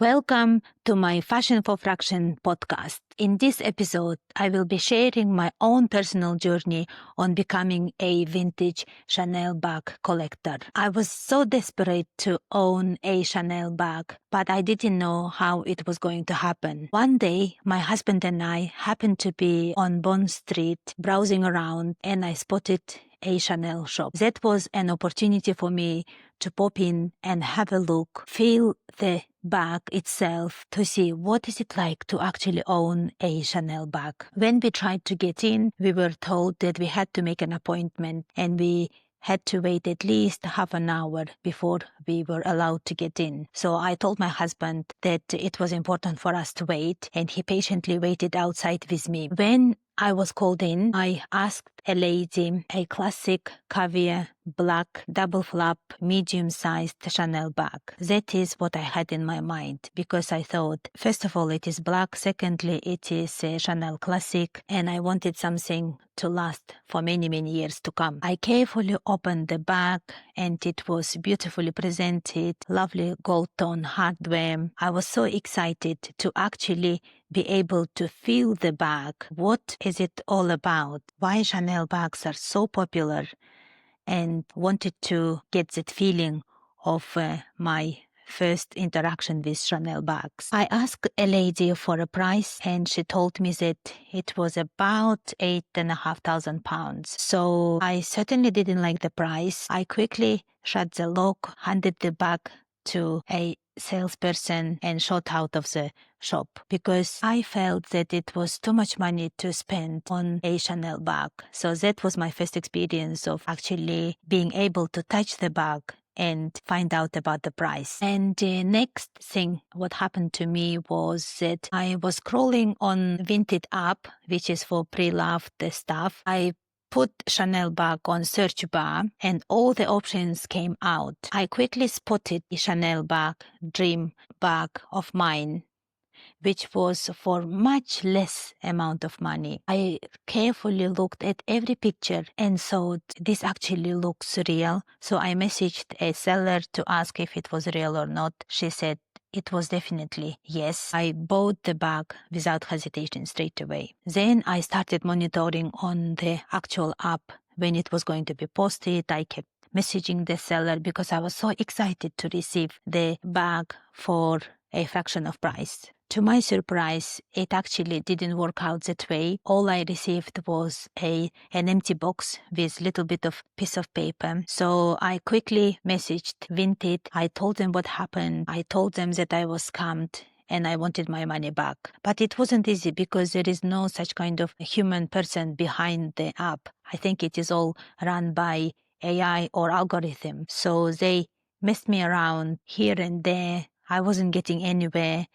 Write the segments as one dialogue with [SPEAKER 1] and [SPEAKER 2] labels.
[SPEAKER 1] Welcome to my Fashion for Fraction podcast. In this episode, I will be sharing my own personal journey on becoming a vintage Chanel bag collector. I was so desperate to own a Chanel bag, but I didn't know how it was going to happen. One day, my husband and I happened to be on Bond Street browsing around, and I spotted a Chanel shop. That was an opportunity for me to pop in and have a look, feel the bag itself, to see what is it like to actually own a Chanel bag. When we tried to get in, we were told that we had to make an appointment and we had to wait at least half an hour before we were allowed to get in. So I told my husband that it was important for us to wait, and he patiently waited outside with me. When I was called in, I asked a lady a classic caviar black double flap medium-sized Chanel bag. That is what I had in my mind, because I thought, first of all, it is black, secondly, it is a Chanel classic, and I wanted something to last for many, many years to come. I carefully opened the bag, and it was beautifully presented, lovely gold tone hardware. I was so excited to actually be able to feel the bag. What is it all about? Why Chanel bags are so popular? And wanted to get that feeling of my first interaction with Chanel bags. I asked a lady for a price, and she told me that it was about £8,500. So I certainly didn't like the price. I quickly shut the lock, handed the bag to a salesperson, and shot out of the shop because I felt that it was too much money to spend on a Chanel bag. So that was my first experience of actually being able to touch the bag and find out about the price. And the next thing what happened to me was that I was scrolling on Vinted app, which is for pre-loved stuff. I put Chanel bag on search bar and all the options came out. I quickly spotted the Chanel bag, dream bag of mine, which was for much less amount of money. I carefully looked at every picture and thought, this actually looks real. So I messaged a seller to ask if it was real or not. She said it was definitely yes. I bought the bag without hesitation straight away. Then I started monitoring on the actual app when it was going to be posted. I kept messaging the seller because I was so excited to receive the bag for a fraction of price. To my surprise, it actually didn't work out that way. All I received was an empty box with little bit of piece of paper. So I quickly messaged Vinted. I told them what happened. I told them that I was scammed and I wanted my money back. But it wasn't easy because there is no such kind of human person behind the app. I think it is all run by AI or algorithm. So they messed me around here and there. I wasn't getting anywhere.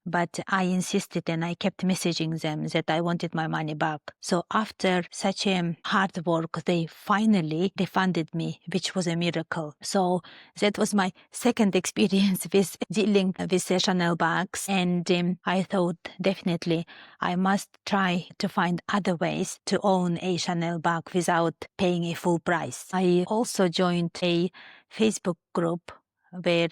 [SPEAKER 1] But I insisted and I kept messaging them that I wanted my money back. So after such hard work, they finally refunded me, which was a miracle. So that was my second experience with dealing with Chanel bags. And I thought definitely I must try to find other ways to own a Chanel bag without paying a full price. I also joined a Facebook group where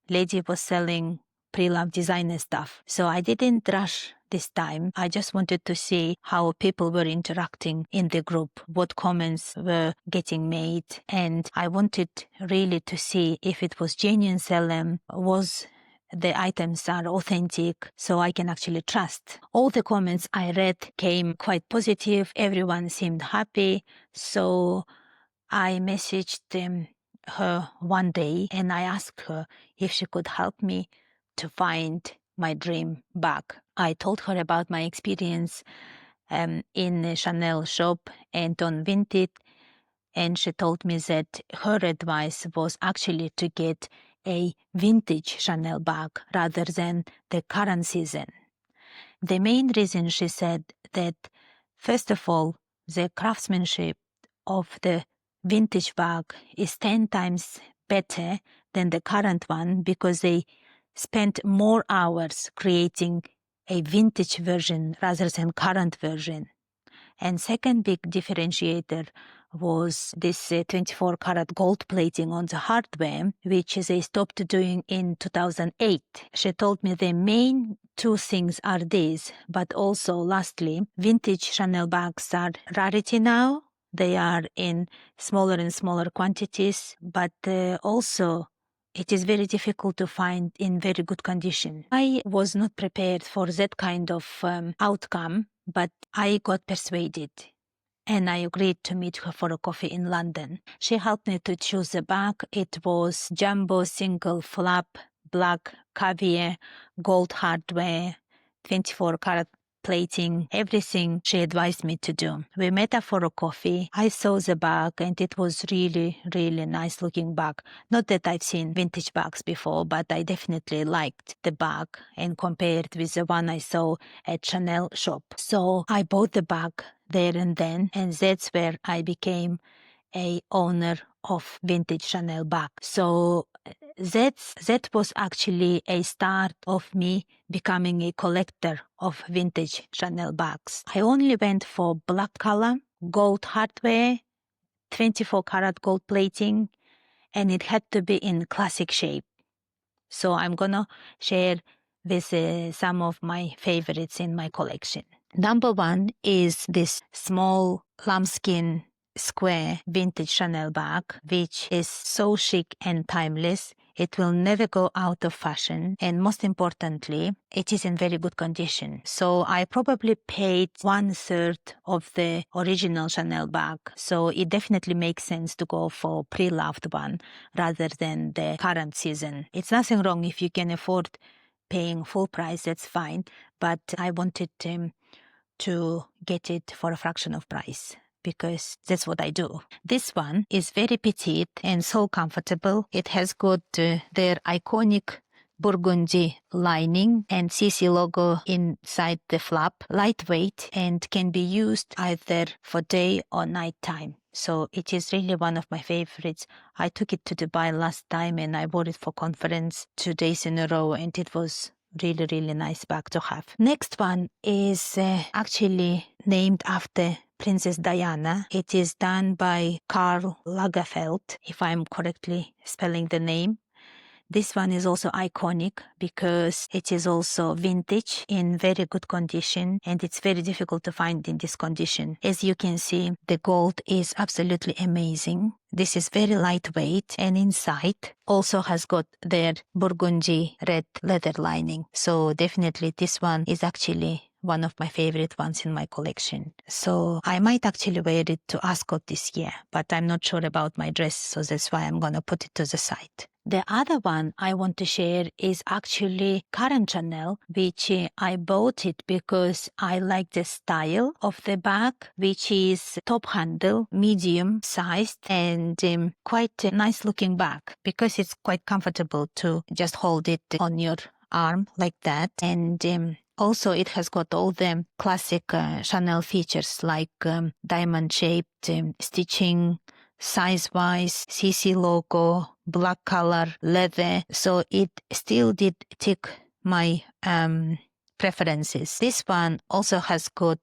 [SPEAKER 1] lady was selling pre-loved designer stuff. So I didn't rush this time. I just wanted to see how people were interacting in the group, what comments were getting made. And I wanted really to see if it was genuine selling, was the items are authentic, so I can actually trust. All the comments I read came quite positive. Everyone seemed happy. So I messaged her one day and I asked her if she could help me to find my dream bag. I told her about my experience in a Chanel shop and on Vinted, and she told me that her advice was actually to get a vintage Chanel bag rather than the current season. The main reason, she said, that first of all, the craftsmanship of the vintage bag is 10 times better than the current one because they spent more hours creating a vintage version rather than current version. And second big differentiator was this 24 karat gold plating on the hardware, which they stopped doing in 2008. She told me the main two things are these, but also lastly, vintage Chanel bags are rarity now. They are in smaller and smaller quantities, but also it is very difficult to find in very good condition. I was not prepared for that kind of outcome, but I got persuaded and I agreed to meet her for a coffee in London. She helped me to choose a bag. It was jumbo single flap, black caviar, gold hardware, 24 karat plating, everything she advised me to do. We met her for a coffee. I saw the bag and it was really, really nice looking bag. Not that I've seen vintage bags before, but I definitely liked the bag and compared with the one I saw at Chanel shop. So I bought the bag there and then, and that's where I became a owner of vintage Chanel bag. So that was actually a start of me becoming a collector of vintage Chanel bags. I only went for black color, gold hardware, 24 karat gold plating, and it had to be in classic shape. So I'm gonna share with some of my favorites in my collection. Number one is this small lambskin square vintage Chanel bag, which is so chic and timeless. It will never go out of fashion. And most importantly, it is in very good condition. So I probably paid 1/3 of the original Chanel bag. So it definitely makes sense to go for pre-loved one rather than the current season. It's nothing wrong if you can afford paying full price, that's fine. But I wanted to get it for a fraction of price, because that's what I do. This one is very petite and so comfortable. It has got their iconic burgundy lining and CC logo inside the flap, lightweight, and can be used either for day or night time. So it is really one of my favorites. I took it to Dubai last time and I wore it for conference 2 days in a row, and it was really, really nice bag to have. Next one is actually named after Princess Diana. It is done by Karl Lagerfeld, if I'm correctly spelling the name. This one is also iconic because it is also vintage in very good condition, and it's very difficult to find in this condition. As you can see, the gold is absolutely amazing. This is very lightweight, and inside also has got their burgundy red leather lining. So definitely this one is actually one of my favorite ones in my collection. So I might actually wear it to Ascot this year, but I'm not sure about my dress, so that's why I'm gonna put it to the side. The other one I want to share is actually current Chanel, which I bought it because I like the style of the bag, which is top handle, medium sized, and quite a nice looking bag because it's quite comfortable to just hold it on your arm like that. And also, it has got all the classic Chanel features like diamond-shaped stitching, size-wise, CC logo, black color, leather. So it still did tick my preferences. This one also has got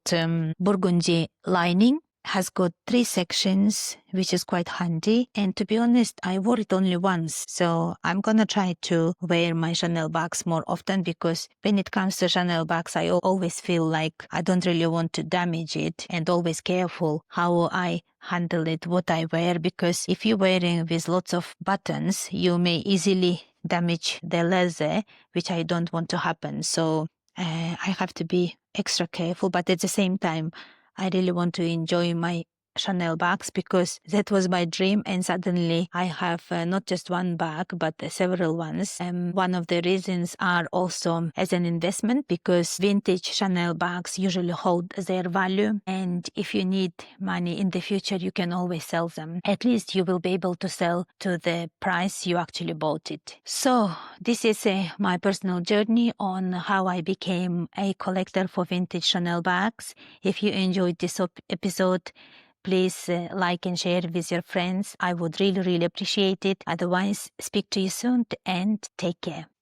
[SPEAKER 1] burgundy lining, has got 3 sections, which is quite handy. And to be honest, I wore it only once. So I'm gonna try to wear my Chanel bags more often, because when it comes to Chanel bags, I always feel like I don't really want to damage it, and always careful how I handle it, what I wear, because if you're wearing with lots of buttons, you may easily damage the leather, which I don't want to happen. So I have to be extra careful, but at the same time, I really want to enjoy my Chanel bags, because that was my dream, and suddenly I have not just one bag but several ones. One of the reasons are also as an investment, because vintage Chanel bags usually hold their value, and if you need money in the future, you can always sell them. At least you will be able to sell to the price you actually bought it. So this is my personal journey on how I became a collector for vintage Chanel bags. If you enjoyed this episode, please like and share with your friends. I would really, really appreciate it. Otherwise, speak to you soon, and take care.